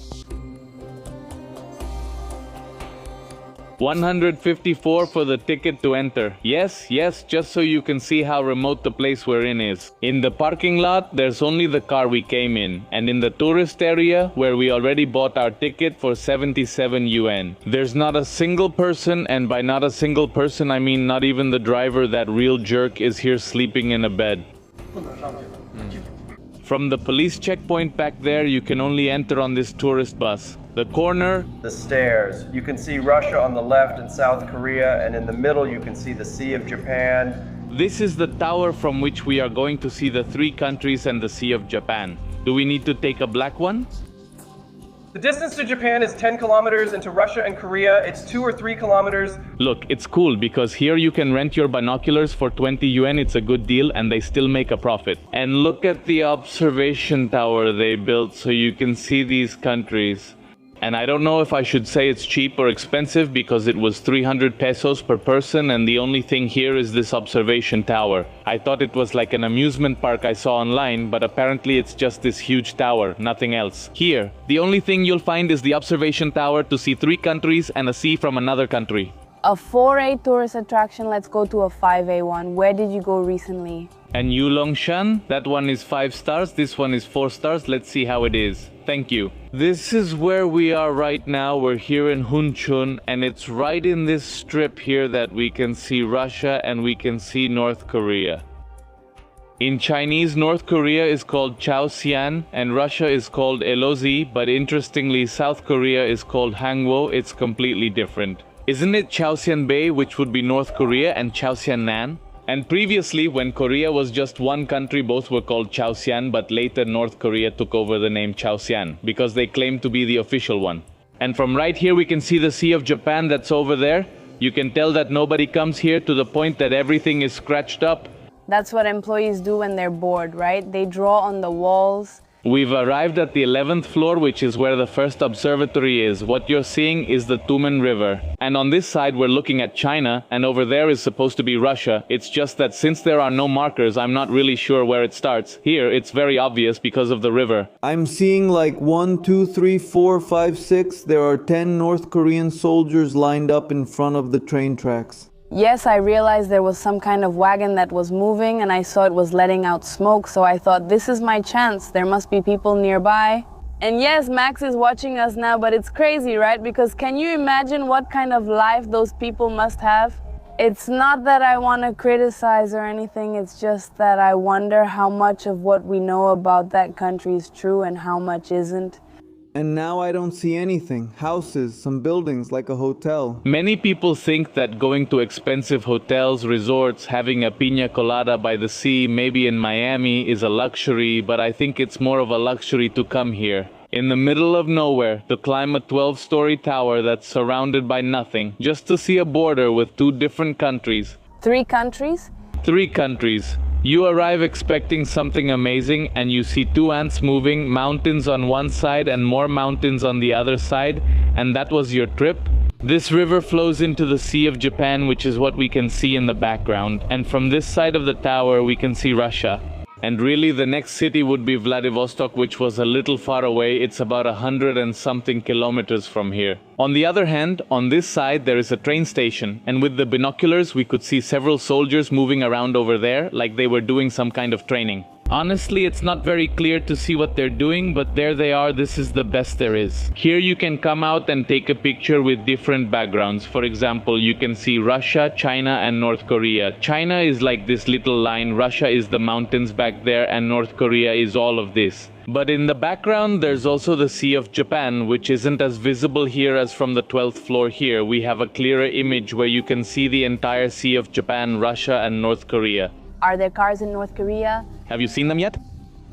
154 for the ticket to enter. Yes, just so you can see how remote the place we're in is. In the parking lot, there's only the car we came in. And in the tourist area, where we already bought our ticket for 77 yuan. There's not a single person, and by not a single person, I mean not even the driver, that real jerk, is here sleeping in a bed. From the police checkpoint back there, you can only enter on this tourist bus. The corner, the stairs. You can see Russia on the left and South Korea, and in the middle you can see the Sea of Japan. This is the tower from which we are going to see the 3 countries and the Sea of Japan. Do we need to take a black one? The distance to Japan is 10 kilometers, and to Russia and Korea it's 2 or 3 kilometers. Look, it's cool because here you can rent your binoculars for 20 yuan. It's a good deal, and they still make a profit. And look at the observation tower they built so you can see these countries. And I don't know if I should say it's cheap or expensive because it was 300 pesos per person, and the only thing here is this observation tower. I thought it was like an amusement park I saw online, but apparently it's just this huge tower, nothing else. Here, the only thing you'll find is the observation tower to see 3 countries and a sea from another country. A 4A tourist attraction, let's go to a 5A one. Where did you go recently? And Yulongshan, that one is 5 stars, this one is 4 stars. Let's see how it is. Thank you. This is where we are right now. We're here in Hunchun, and it's right in this strip here that we can see Russia and we can see North Korea. In Chinese, North Korea is called Chaosian and Russia is called Elozi, but interestingly, South Korea is called Hangwo. It's completely different. Isn't it Chaosian Bay, which would be North Korea, and Chaosian Nan? And previously, when Korea was just one country, both were called Chaosian, but later North Korea took over the name Chaosian because they claimed to be the official one. And from right here, we can see the Sea of Japan that's over there. You can tell that nobody comes here, to the point that everything is scratched up. That's what employees do when they're bored, right? They draw on the walls. We've arrived at the 11th floor, which is where the first observatory is. What you're seeing is the Tumen River. And on this side, we're looking at China, and over there is supposed to be Russia. It's just that since there are no markers, I'm not really sure where it starts. Here, it's very obvious because of the river. I'm seeing like 1, 2, 3, 4, 5, 6. There are 10 North Korean soldiers lined up in front of the train tracks. Yes, I realized there was some kind of wagon that was moving and I saw it was letting out smoke, so I thought, this is my chance. There must be people nearby. And yes, Max is watching us now, but it's crazy, right? Because can you imagine what kind of life those people must have? It's not that I want to criticize or anything, it's just that I wonder how much of what we know about that country is true and how much isn't. And now I don't see anything. Houses, some buildings, like a hotel. Many people think that going to expensive hotels, resorts, having a piña colada by the sea, maybe in Miami, is a luxury, but I think it's more of a luxury to come here. In the middle of nowhere, to climb a 12-story tower that's surrounded by nothing, just to see a border with 2 different countries. 3 countries? 3 countries. You arrive expecting something amazing and you see 2 ants moving, mountains on one side and more mountains on the other side, and that was your trip? This river flows into the Sea of Japan, which is what we can see in the background, and from this side of the tower we can see Russia. And really the next city would be Vladivostok, which was a little far away. It's about 100 and something kilometers from here. On the other hand, on this side there is a train station, and with the binoculars we could see several soldiers moving around over there like they were doing some kind of training. Honestly, it's not very clear to see what they're doing, but there they are. This is the best there is. Here you can come out and take a picture with different backgrounds. For example, you can see Russia, China and North Korea. China is like this little line, Russia is the mountains back there, and North Korea is all of this. But in the background there's also the Sea of Japan, which isn't as visible here as from the 12th floor here. We have a clearer image where you can see the entire Sea of Japan, Russia and North Korea. Are there cars in North Korea? Have you seen them yet?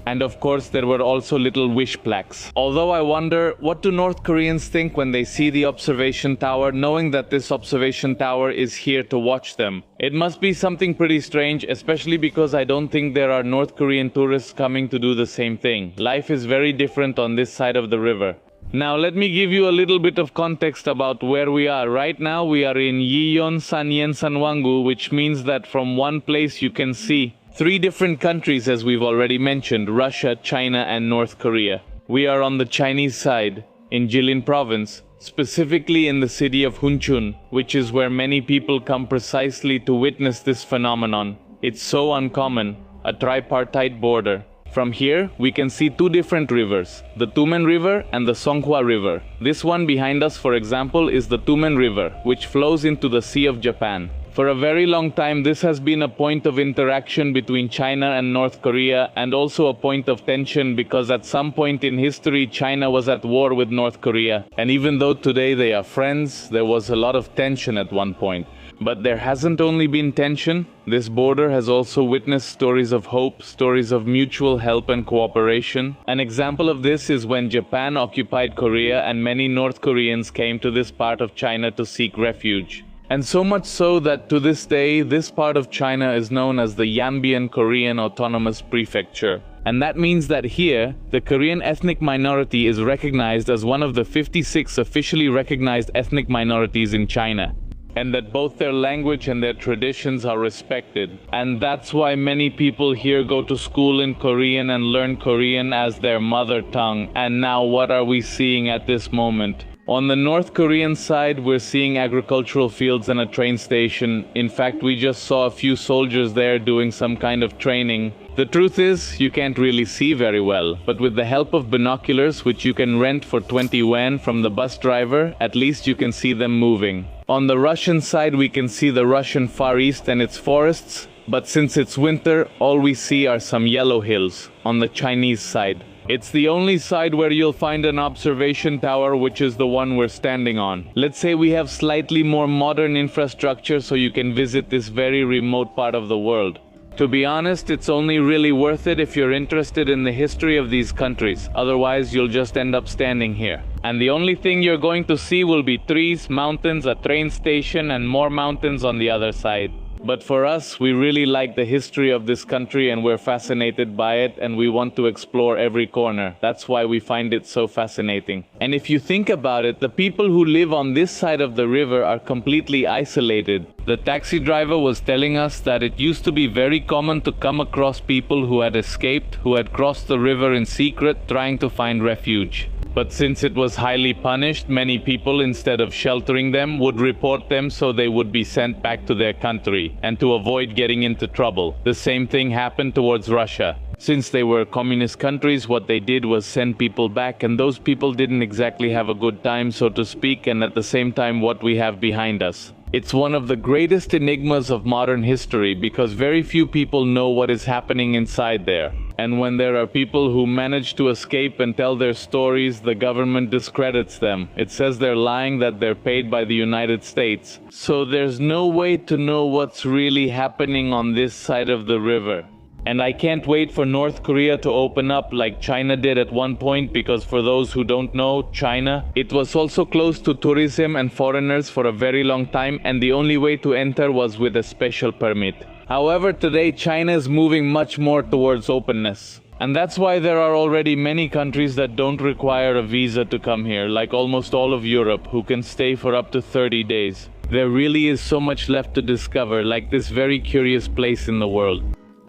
And of course there were also little wish plaques. Although I wonder, what do North Koreans think when they see the observation tower, knowing that this observation tower is here to watch them? It must be something pretty strange, especially because I don't think there are North Korean tourists coming to do the same thing. Life is very different on this side of the river. Now let me give you a little bit of context about where we are. Right now we are in Yiyon Sanyen Sanwangu, which means that from one place you can see 3 different countries, as we've already mentioned: Russia, China and North Korea. We are on the Chinese side, in Jilin province, specifically in the city of Hunchun, which is where many people come precisely to witness this phenomenon. It's so uncommon, a tripartite border. From here, we can see 2 different rivers, the Tumen River and the Songhua River. This one behind us, for example, is the Tumen River, which flows into the Sea of Japan. For a very long time, this has been a point of interaction between China and North Korea, and also a point of tension because at some point in history, China was at war with North Korea. And even though today they are friends, there was a lot of tension at one point. But there hasn't only been tension. This border has also witnessed stories of hope, stories of mutual help and cooperation. An example of this is when Japan occupied Korea and many North Koreans came to this part of China to seek refuge. And so much so that to this day, this part of China is known as the Yanbian Korean Autonomous Prefecture. And that means that here, the Korean ethnic minority is recognized as one of the 56 officially recognized ethnic minorities in China. And that both their language and their traditions are respected. And that's why many people here go to school in Korean and learn Korean as their mother tongue. And now what are we seeing at this moment? On the North Korean side, we're seeing agricultural fields and a train station. In fact, we just saw a few soldiers there doing some kind of training. The truth is, you can't really see very well, but with the help of binoculars, which you can rent for 20 yuan from the bus driver, at least you can see them moving. On the Russian side, we can see the Russian Far East and its forests, but since it's winter, all we see are some yellow hills on the Chinese side. It's the only side where you'll find an observation tower, which is the one we're standing on. Let's say we have slightly more modern infrastructure so you can visit this very remote part of the world. To be honest, it's only really worth it if you're interested in the history of these countries. Otherwise, you'll just end up standing here. And the only thing you're going to see will be trees, mountains, a train station, and more mountains on the other side. But for us, we really like the history of this country and we're fascinated by it and we want to explore every corner. That's why we find it so fascinating. And if you think about it, the people who live on this side of the river are completely isolated. The taxi driver was telling us that it used to be very common to come across people who had escaped, who had crossed the river in secret trying to find refuge. But since it was highly punished, many people, instead of sheltering them, would report them so they would be sent back to their country, and to avoid getting into trouble. The same thing happened towards Russia. Since they were communist countries, what they did was send people back, and those people didn't exactly have a good time, so to speak, and at the same time what we have behind us. It's one of the greatest enigmas of modern history because very few people know what is happening inside there. And when there are people who manage to escape and tell their stories, the government discredits them. It says they're lying, that they're paid by the United States. So there's no way to know what's really happening on this side of the river. And I can't wait for North Korea to open up like China did at one point, because for those who don't know, China, it was also closed to tourism and foreigners for a very long time, and the only way to enter was with a special permit. However, today China is moving much more towards openness. And that's why there are already many countries that don't require a visa to come here, like almost all of Europe, who can stay for up to 30 days. There really is so much left to discover, like this very curious place in the world.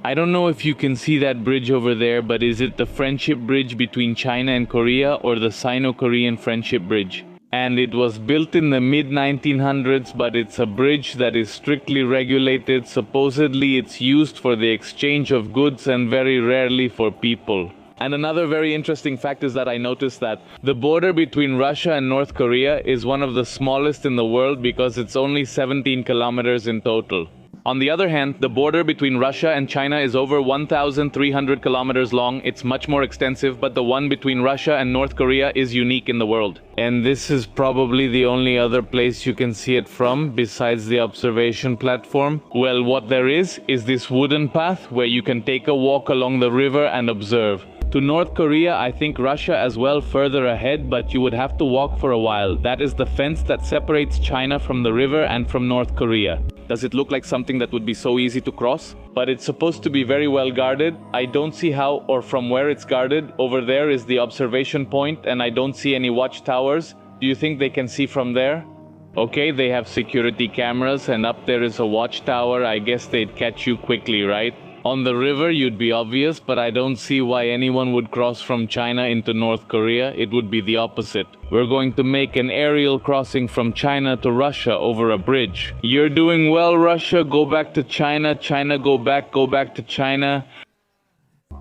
I don't know if you can see that bridge over there, but is it the friendship bridge between China and Korea or the Sino-Korean friendship bridge? And it was built in the mid-1900s, but it's a bridge that is strictly regulated. Supposedly it's used for the exchange of goods and very rarely for people. And another very interesting fact is that I noticed that the border between Russia and North Korea is one of the smallest in the world because it's only 17 kilometers in total. On the other hand, the border between Russia and China is over 1,300 kilometers long. It's much more extensive, but the one between Russia and North Korea is unique in the world. And this is probably the only other place you can see it from, besides the observation platform. Well, what there is this wooden path where you can take a walk along the river and observe. To North Korea, I think Russia as well further ahead, but you would have to walk for a while. That is the fence that separates China from the river and from North Korea. Does it look like something that would be so easy to cross? But it's supposed to be very well guarded. I don't see how or from where it's guarded. Over there is the observation point and I don't see any watchtowers. Do you think they can see from there? Okay, they have security cameras and up there is a watchtower. I guess they'd catch you quickly, right? On the river, you'd be obvious, but I don't see why anyone would cross from China into North Korea. It would be the opposite. We're going to make an aerial crossing from China to Russia over a bridge. You're doing well, Russia. Go back to China. China, go back to China.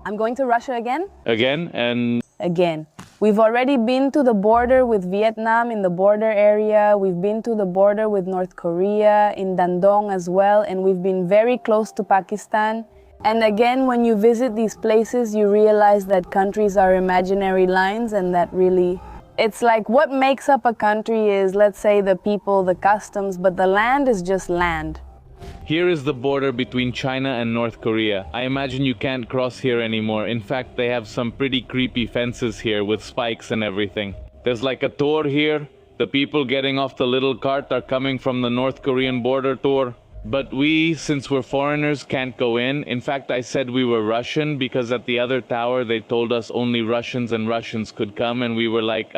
I'm going to Russia again? Again and... Again. We've already been to the border with Vietnam in the border area. We've been to the border with North Korea, in Dandong as well, and we've been very close to Pakistan. And again, when you visit these places, you realize that countries are imaginary lines and that really... It's like what makes up a country is, let's say, the people, the customs, but the land is just land. Here is the border between China and North Korea. I imagine you can't cross here anymore. In fact, they have some pretty creepy fences here with spikes and everything. There's like a tour here. The people getting off the little cart are coming from the North Korean border tour. But we, since we're foreigners, can't go in. In fact, I said we were Russian because at the other tower they told us only Russians and Russians could come, and we were like,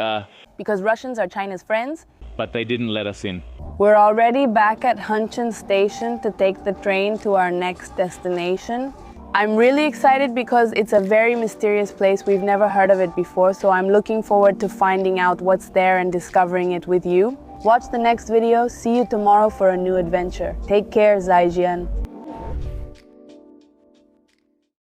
Because Russians are China's friends? But they didn't let us in. We're already back at Huncheon Station to take the train to our next destination. I'm really excited because it's a very mysterious place. We've never heard of it before, so I'm looking forward to finding out what's there and discovering it with you. Watch the next video. See you tomorrow for a new adventure. Take care, Zaijian.